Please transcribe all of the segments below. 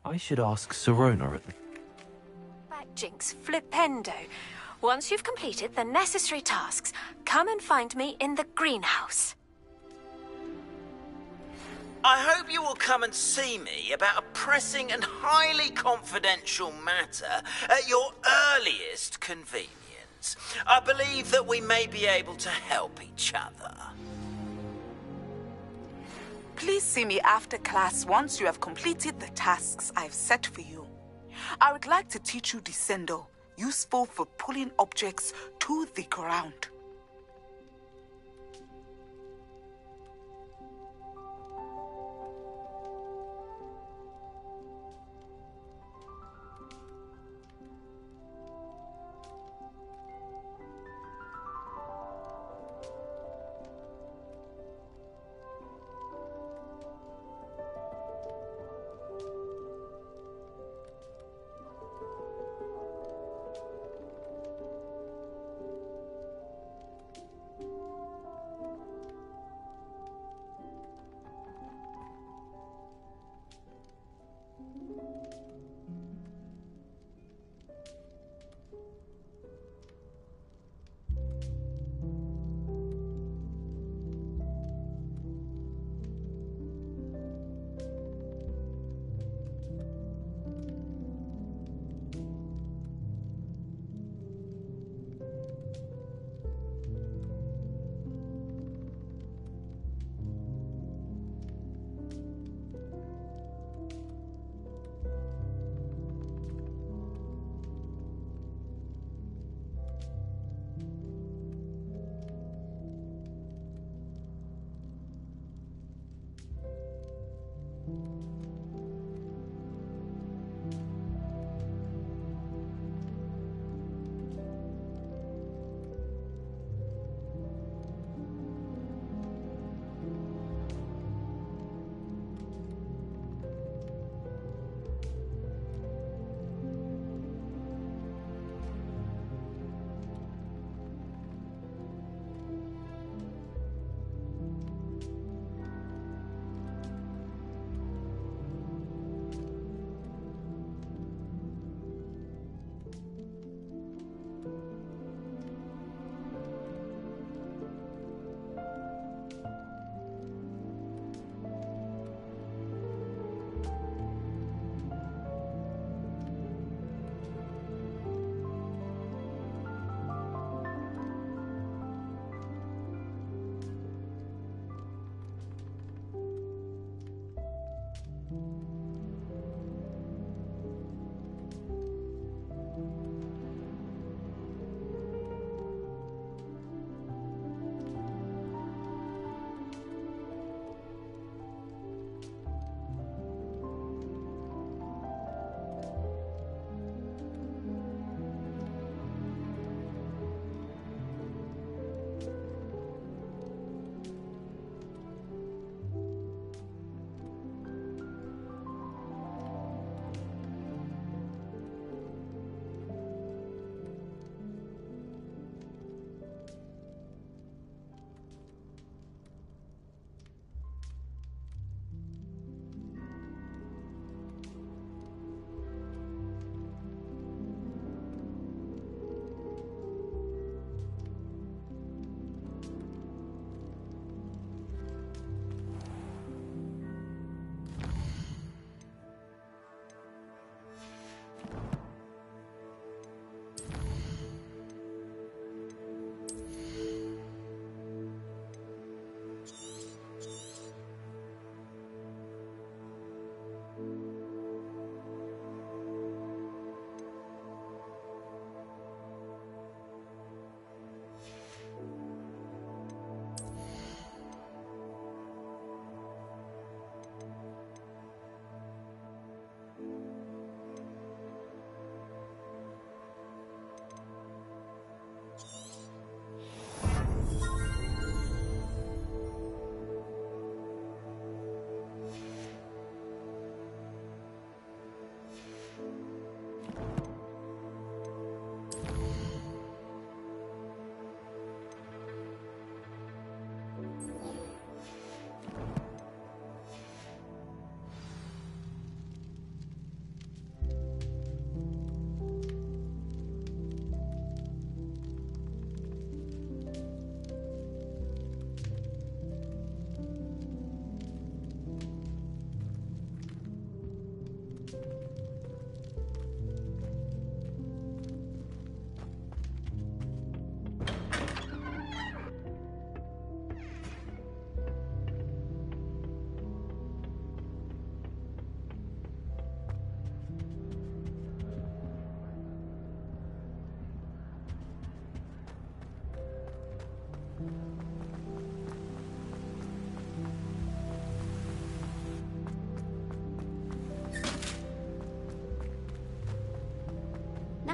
I should ask Sirona at the... Jinx flipendo. Once you've completed the necessary tasks, come and find me in the greenhouse. I hope you will come and see me about a pressing and highly confidential matter at your earliest convenience. I believe that we may be able to help each other. Please see me after class once you have completed the tasks I've set for you. I would like to teach you Descendo, useful for pulling objects to the ground.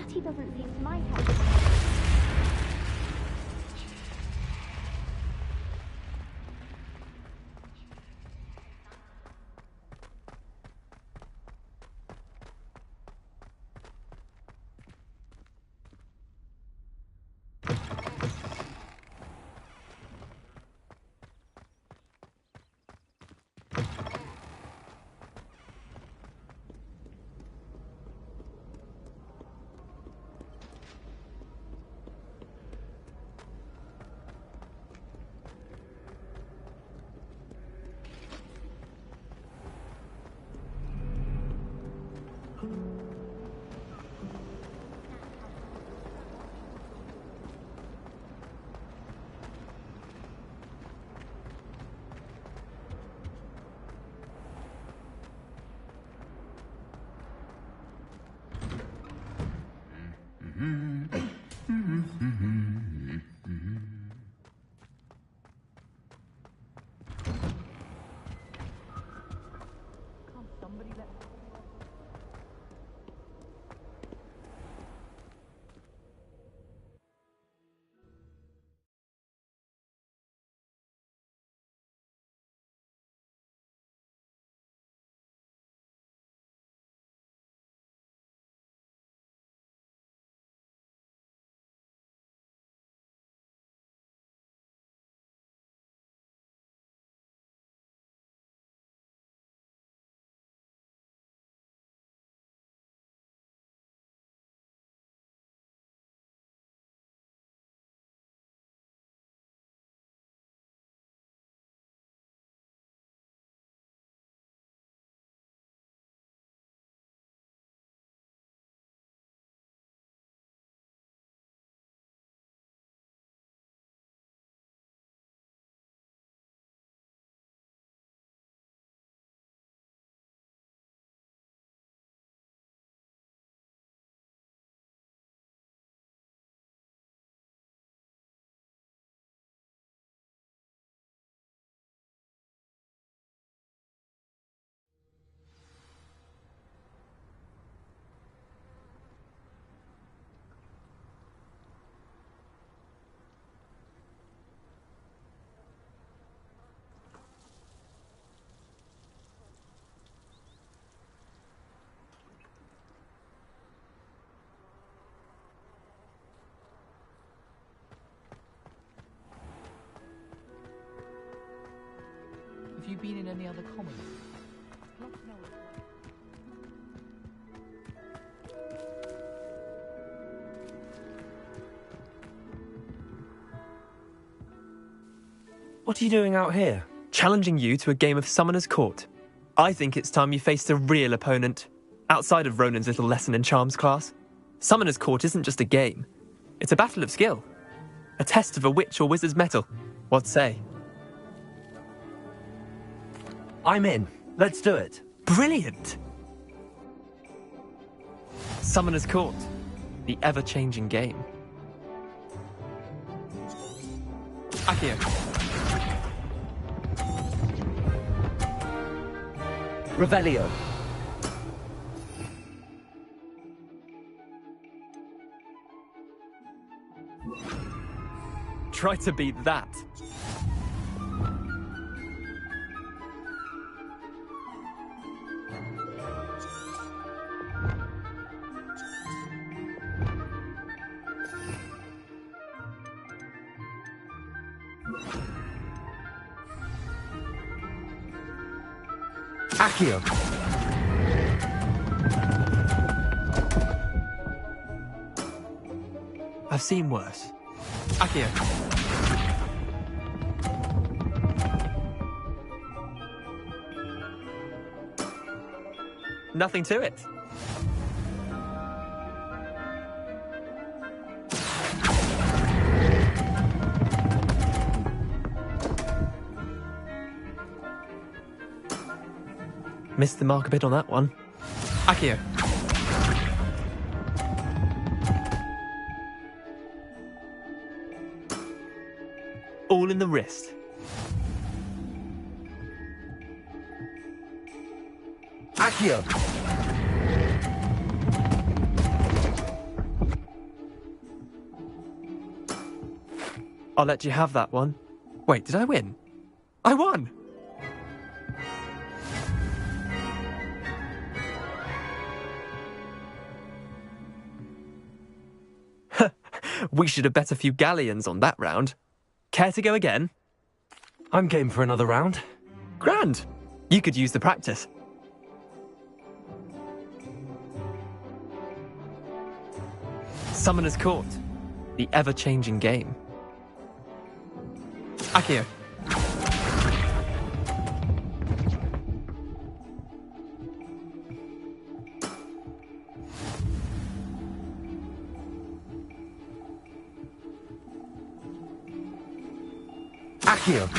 Lottie doesn't seem to mind help. Have you been in any other commons? What are you doing out here? Challenging you to a game of Summoner's Court. I think it's time you faced a real opponent, outside of Ronan's little lesson in charms class. Summoner's Court isn't just a game. It's a battle of skill. A test of a witch or wizard's mettle. What say? I'm in. Let's do it. Brilliant! Summoner's Court. The ever-changing game. Accio. Revelio. Try to beat that. Accio. I've seen worse. Accio. Nothing to it. Missed the mark a bit on that one. Accio. All in the wrist. Accio. I'll let you have that one. Wait, did I win? I won! We should have bet a few galleons on that round. Care to go again? I'm game for another round. Grand! You could use the practice. Summoner's Court. The ever-changing game. Akio. Accio.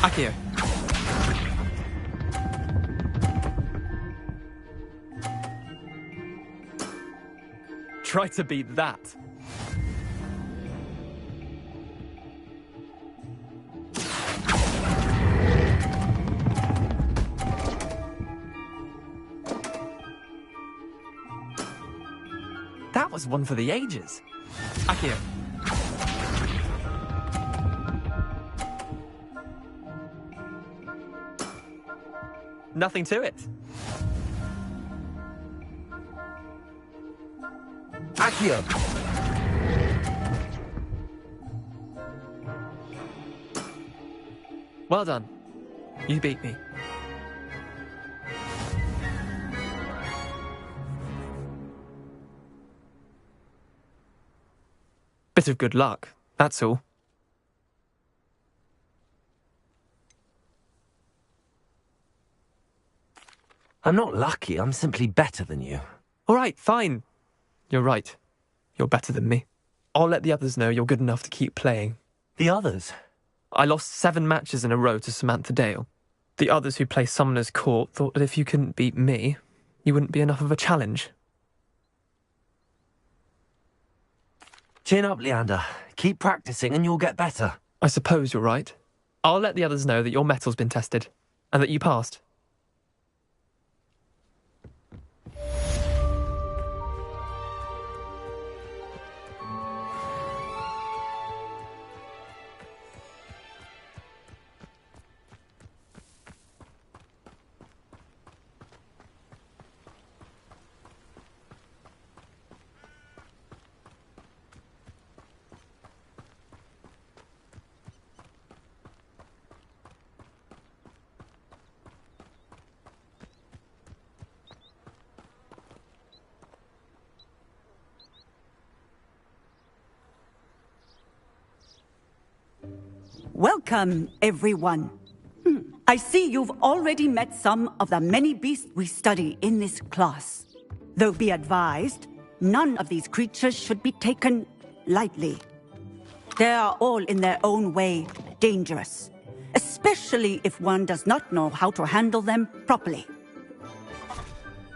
Akio. Try to beat that. That was one for the ages. Akio. Nothing to it. Accio. Well done. You beat me. Bit of good luck, that's all. I'm not lucky, I'm simply better than you. All right, fine. You're right. You're better than me. I'll let the others know you're good enough to keep playing. The others? I lost 7 matches in a row to Samantha Dale. The others who play Summoner's Court thought that if you couldn't beat me, you wouldn't be enough of a challenge. Chin up, Leander. Keep practicing and you'll get better. I suppose you're right. I'll let the others know that your metal's been tested, and that you passed. Welcome, everyone. I see you've already met some of the many beasts we study in this class. Though be advised, none of these creatures should be taken lightly. They are all in their own way dangerous, especially if one does not know how to handle them properly.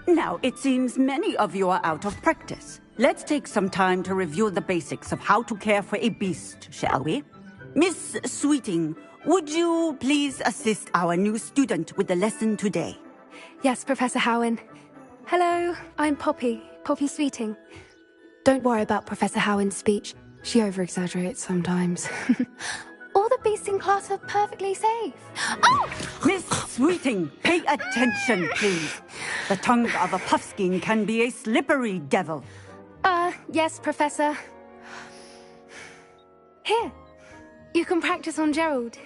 Now, it seems many of you are out of practice. Let's take some time to review the basics of how to care for a beast, shall we? Miss Sweeting, would you please assist our new student with the lesson today? Yes, Professor Howen. Hello, I'm Poppy Sweeting. Don't worry about Professor Howen's speech. She over-exaggerates sometimes. All the beasts in class are perfectly safe. Oh! Miss Sweeting, pay attention, please. The tongue of a puffskein can be a slippery devil. Yes, Professor. Here, you can practice on Gerald.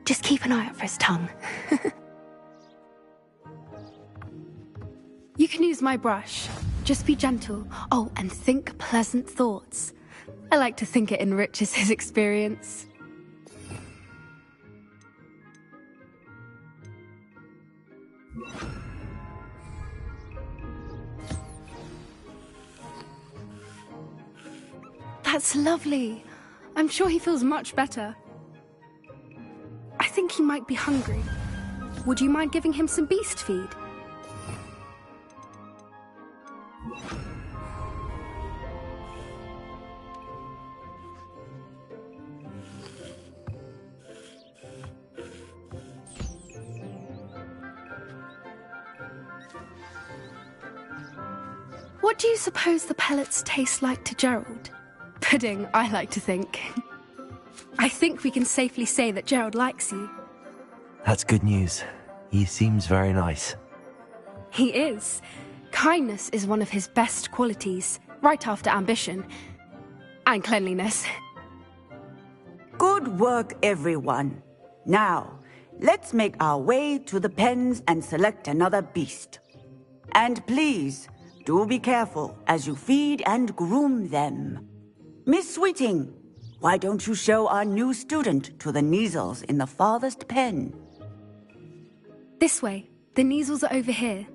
Just keep an eye out for his tongue. You can use my brush. Just be gentle. Oh, and think pleasant thoughts. I like to think it enriches his experience. That's lovely. I'm sure he feels much better. I think he might be hungry. Would you mind giving him some beast feed? What do you suppose the pellets taste like to Gerald? Pudding, I like to think. I think we can safely say that Gerald likes you. That's good news. He seems very nice. He is. Kindness is one of his best qualities, right after ambition. And cleanliness. Good work, everyone. Now, let's make our way to the pens and select another beast. And please, do be careful as you feed and groom them. Miss Sweeting, why don't you show our new student to the Neasels in the farthest pen? This way. The Neasels are over here.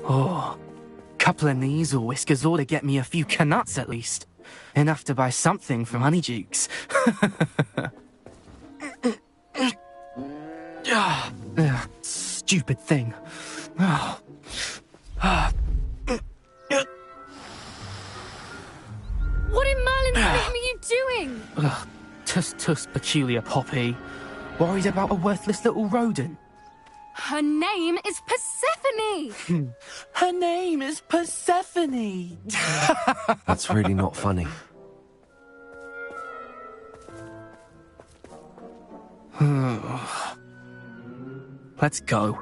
Oh, couple of Neasel whiskers ought to get me a few canuts at least. Enough to buy something from Honeydukes. Stupid thing. What in Merlin's name are you doing? Tuss, peculiar Poppy. Worried about a worthless little rodent. Her name is Persephone! Her name is Persephone! That's really not funny. Let's go.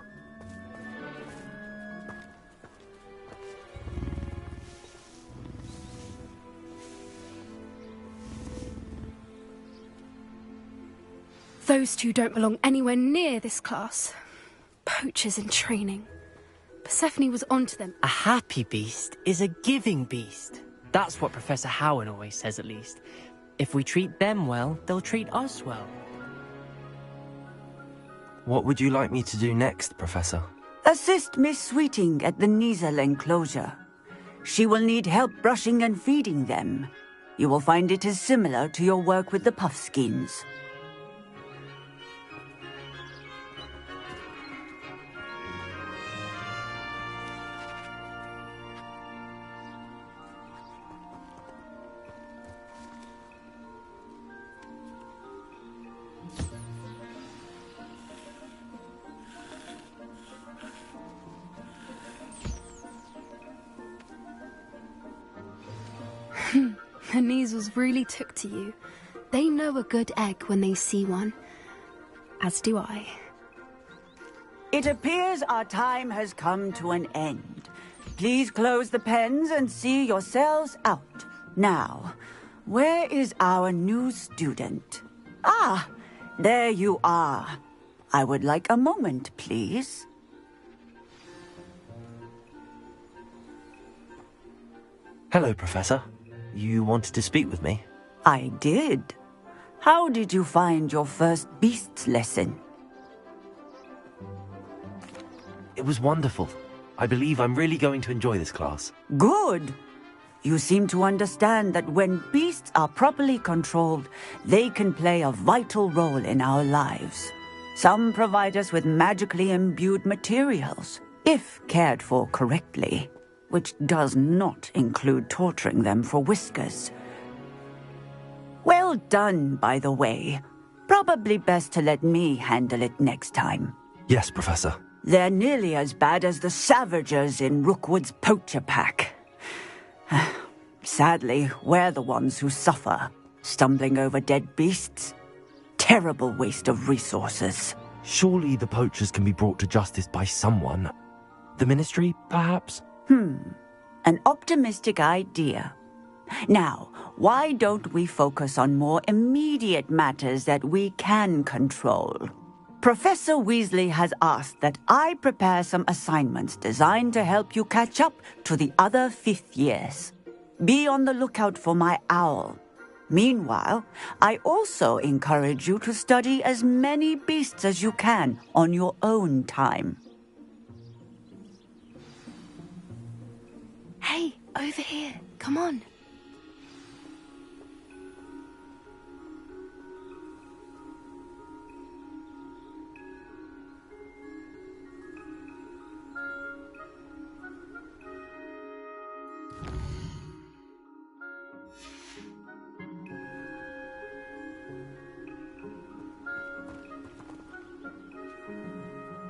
Those two don't belong anywhere near this class. Poachers in training. Persephone was onto them. A happy beast is a giving beast. That's what Professor Howen always says, at least. If we treat them well, they'll treat us well. What would you like me to do next, Professor? Assist Miss Sweeting at the Neasel enclosure. She will need help brushing and feeding them. You will find it is similar to your work with the Puffskins. The Neasels really took to you. They know a good egg when they see one. As do I. It appears our time has come to an end. Please close the pens and see yourselves out. Now, where is our new student? Ah, there you are. I would like a moment, please. Hello, Professor. You wanted to speak with me? I did. How did you find your first beasts lesson? It was wonderful. I believe I'm really going to enjoy this class. Good. You seem to understand that when beasts are properly controlled, they can play a vital role in our lives. Some provide us with magically imbued materials, if cared for correctly, which does not include torturing them for whiskers. Well done, by the way. Probably best to let me handle it next time. Yes, Professor. They're nearly as bad as the Savagers in Rookwood's poacher pack. Sadly, we're the ones who suffer, stumbling over dead beasts. Terrible waste of resources. Surely the poachers can be brought to justice by someone. The Ministry, perhaps? An optimistic idea. Now, why don't we focus on more immediate matters that we can control? Professor Weasley has asked that I prepare some assignments designed to help you catch up to the other fifth years. Be on the lookout for my owl. Meanwhile, I also encourage you to study as many beasts as you can on your own time. Hey, over here. Come on.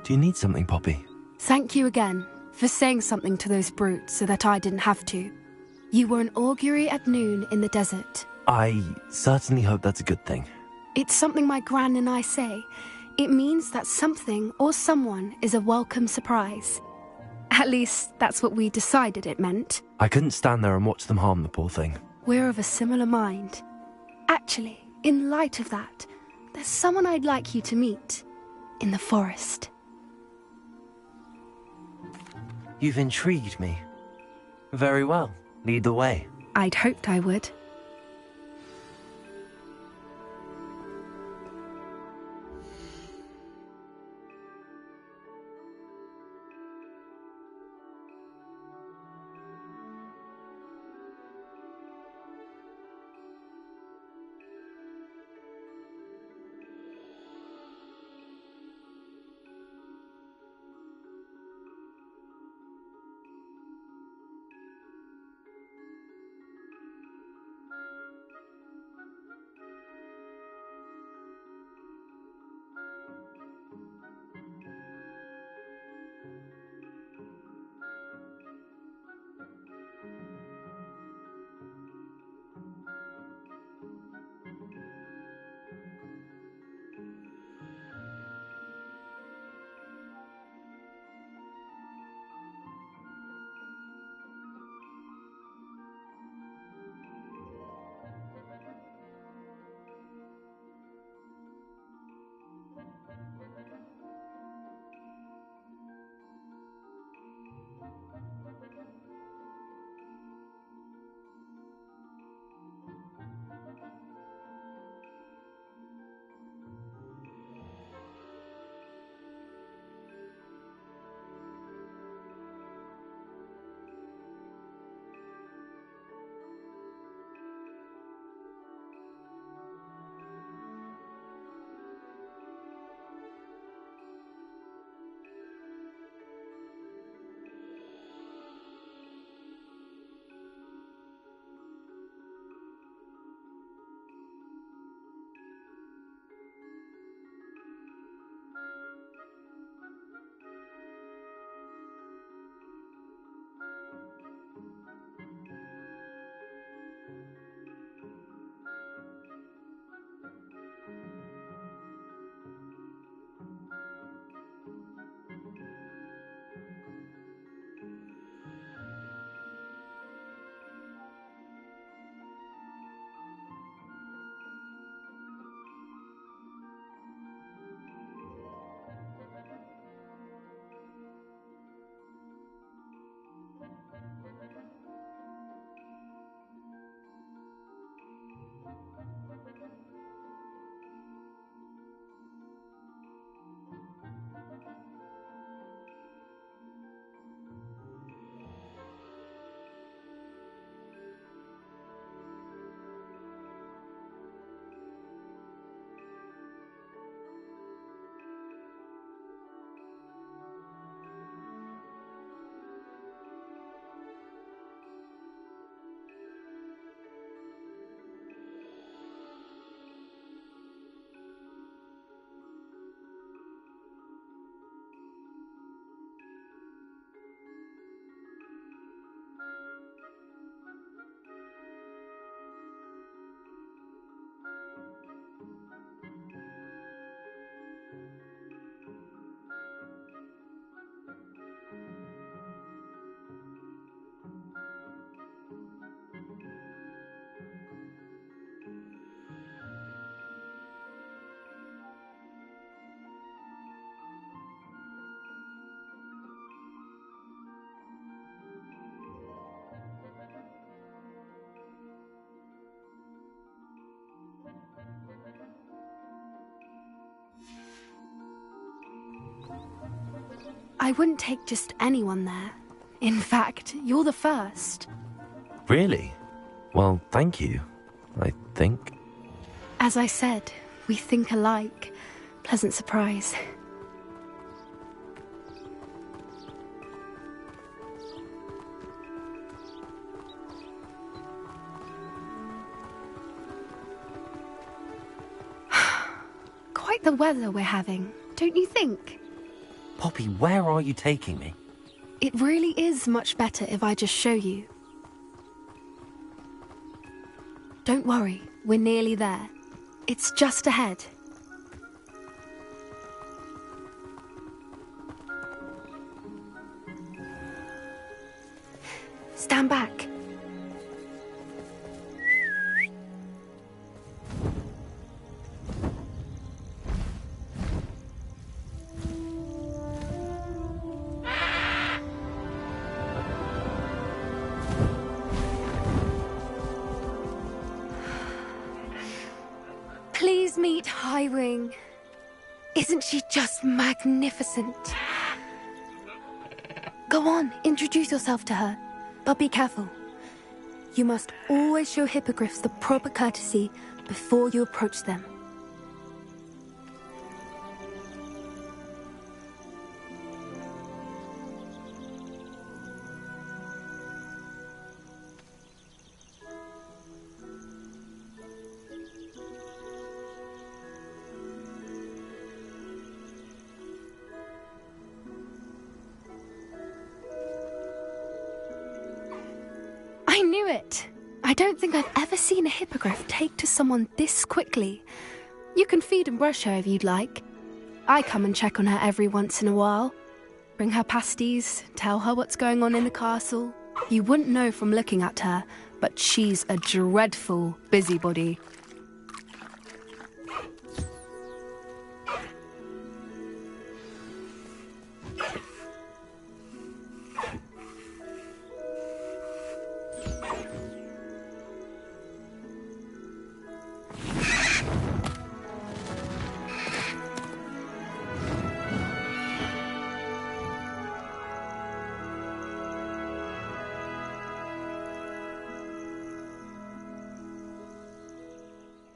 Do you need something, Poppy? Thank you again for saying something to those brutes so that I didn't have to. You were an augury at noon in the desert. I certainly hope that's a good thing. It's something my gran and I say. It means that something or someone is a welcome surprise. At least, that's what we decided it meant. I couldn't stand there and watch them harm the poor thing. We're of a similar mind. Actually, in light of that, there's someone I'd like you to meet. In the forest. You've intrigued me. Very well. Lead the way. I'd hoped I would. I wouldn't take just anyone there. In fact, you're the first. Really? Well, thank you, I think. As I said, we think alike. Pleasant surprise. Quite the weather we're having, don't you think? Poppy, where are you taking me? It really is much better if I just show you. Don't worry, we're nearly there. It's just ahead. Stand back. Please meet Highwing. Isn't she just magnificent? Go on, introduce yourself to her. But be careful. You must always show hippogriffs the proper courtesy before you approach them. I knew it! I don't think I've ever seen a hippogriff take to someone this quickly. You can feed and brush her if you'd like. I come and check on her every once in a while. Bring her pasties, tell her what's going on in the castle. You wouldn't know from looking at her, but she's a dreadful busybody.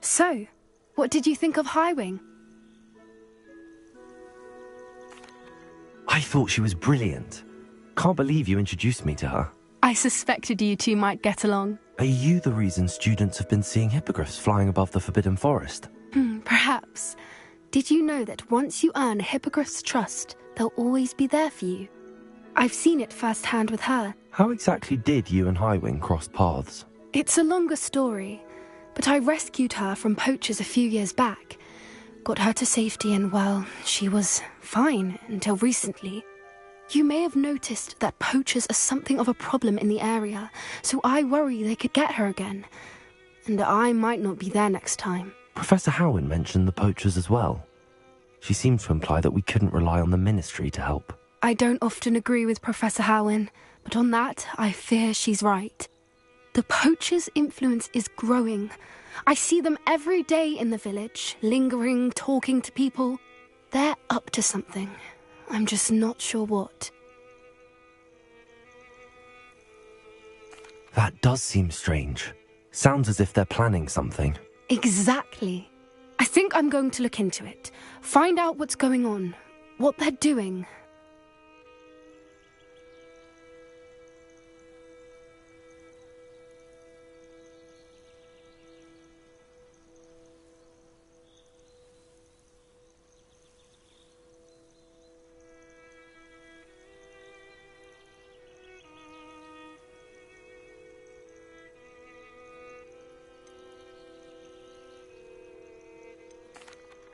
So, what did you think of Highwing? I thought she was brilliant. Can't believe you introduced me to her. I suspected you two might get along. Are you the reason students have been seeing hippogriffs flying above the Forbidden Forest? Perhaps. Did you know that once you earn a hippogriff's trust, they'll always be there for you? I've seen it firsthand with her. How exactly did you and Highwing cross paths? It's a longer story, but I rescued her from poachers a few years back. Got her to safety and, well, she was fine until recently. You may have noticed that poachers are something of a problem in the area, so I worry they could get her again. And I might not be there next time. Professor Howin mentioned the poachers as well. She seemed to imply that we couldn't rely on the Ministry to help. I don't often agree with Professor Howin, but on that, I fear she's right. The poachers' influence is growing. I see them every day in the village, lingering, talking to people. They're up to something. I'm just not sure what. That does seem strange. Sounds as if they're planning something. Exactly. I think I'm going to look into it. Find out what's going on, what they're doing.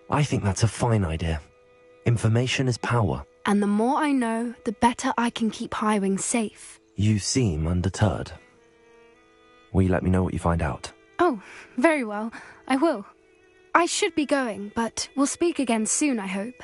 I think that's a fine idea. Information is power. And the more I know, the better I can keep Highwing safe. You seem undeterred. Will you let me know what you find out? Oh, very well. I will. I should be going, but we'll speak again soon, I hope.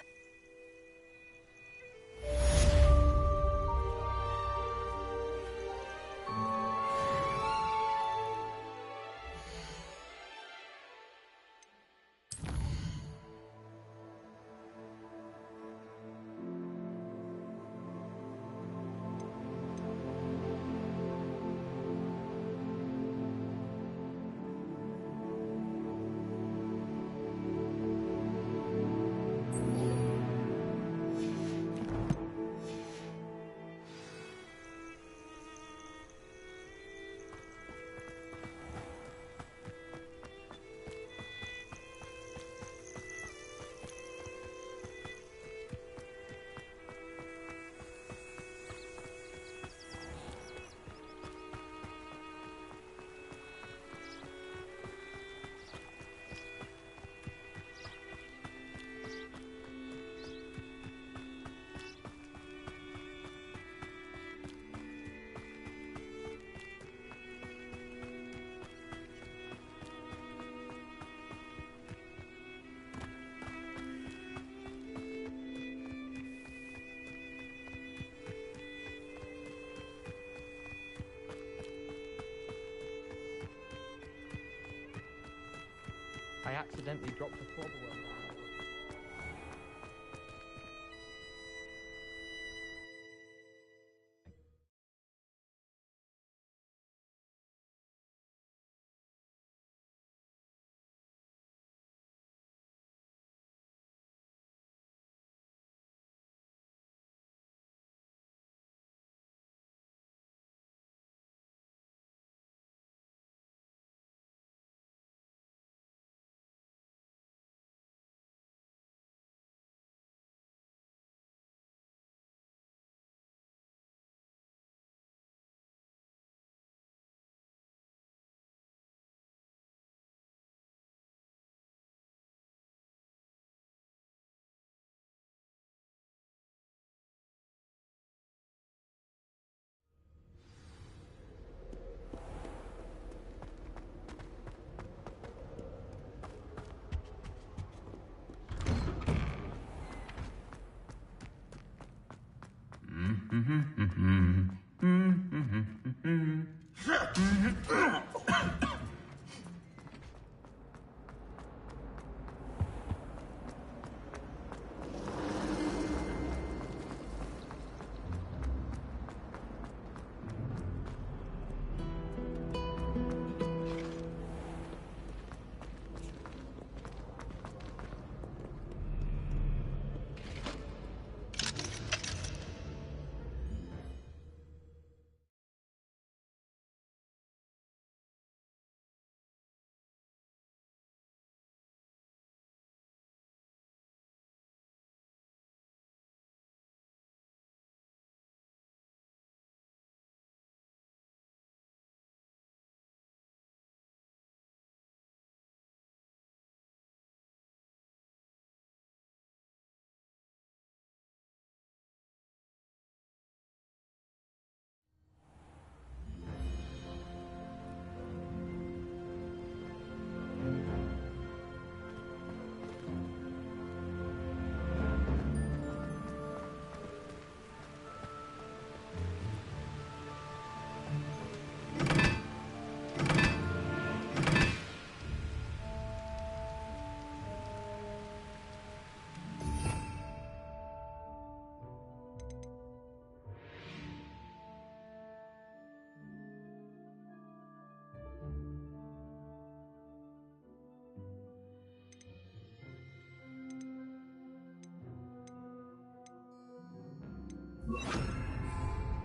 I accidentally dropped a flobberworm.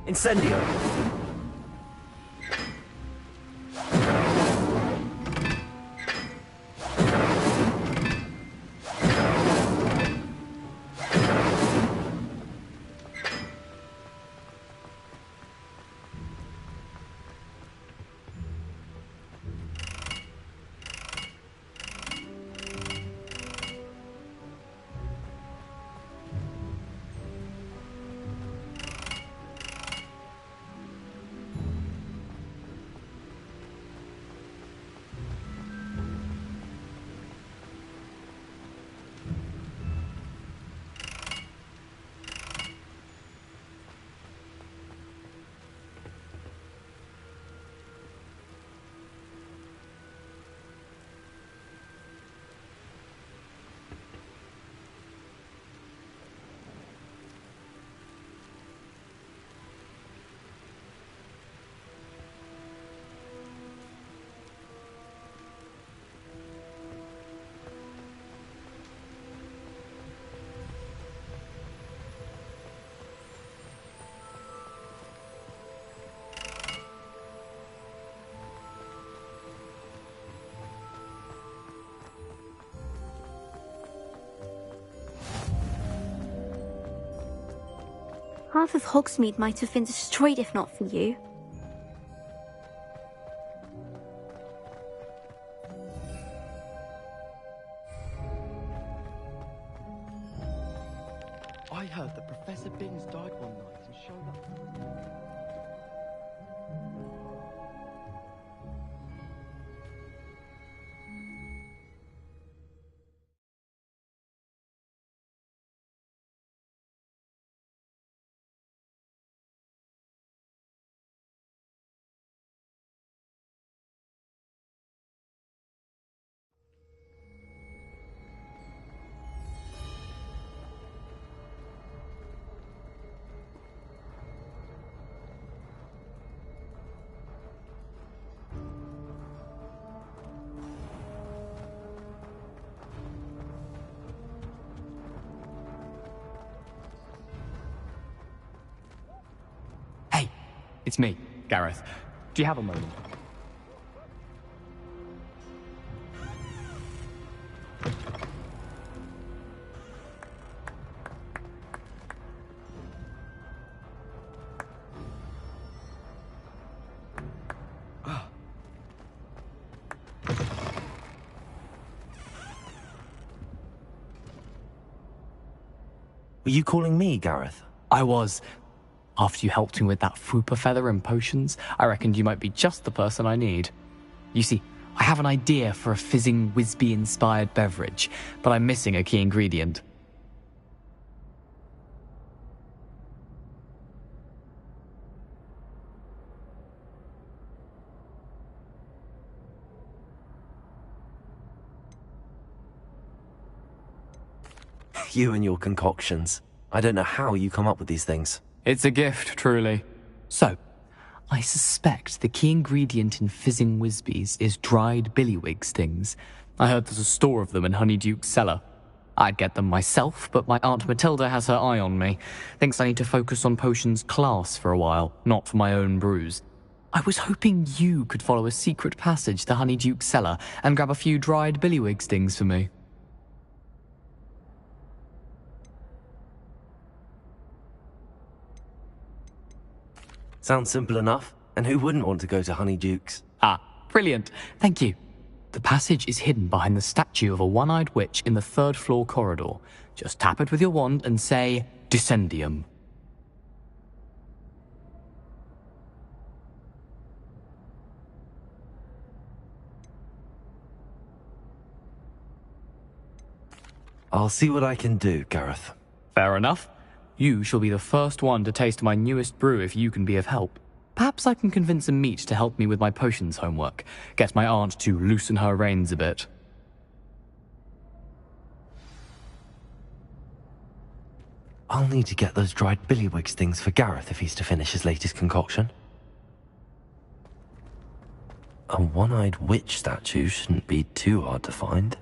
Incendio! Half of Hogsmeade might have been destroyed if not for you. I heard that Professor Binns died one night and showed up. it's me, Gareth. Do you have a moment? Were you calling me, Gareth? I was. After you helped me with that Fupa feather and potions, I reckoned you might be just the person I need. You see, I have an idea for a fizzing Whizbee-inspired beverage, but I'm missing a key ingredient. You and your concoctions. I don't know how you come up with these things. It's a gift, truly. So, I suspect the key ingredient in fizzing Whizbees is dried billywig stings. I heard there's a store of them in Honeyduke's cellar. I'd get them myself, but my Aunt Matilda has her eye on me. Thinks I need to focus on potions class for a while, not for my own brews. I was hoping you could follow a secret passage to Honeyduke's cellar and grab a few dried billywig stings for me. Sounds simple enough. And who wouldn't want to go to Honeyduke's? Ah, brilliant. Thank you. The passage is hidden behind the statue of a one-eyed witch in the third-floor corridor. Just tap it with your wand and say, Descendium. I'll see what I can do, Gareth. Fair enough. You shall be the first one to taste my newest brew if you can be of help. Perhaps I can convince a meat to help me with my potions homework. Get my aunt to loosen her reins a bit. I'll need to get those dried billywig stings for Gareth if he's to finish his latest concoction. A one-eyed witch statue shouldn't be too hard to find.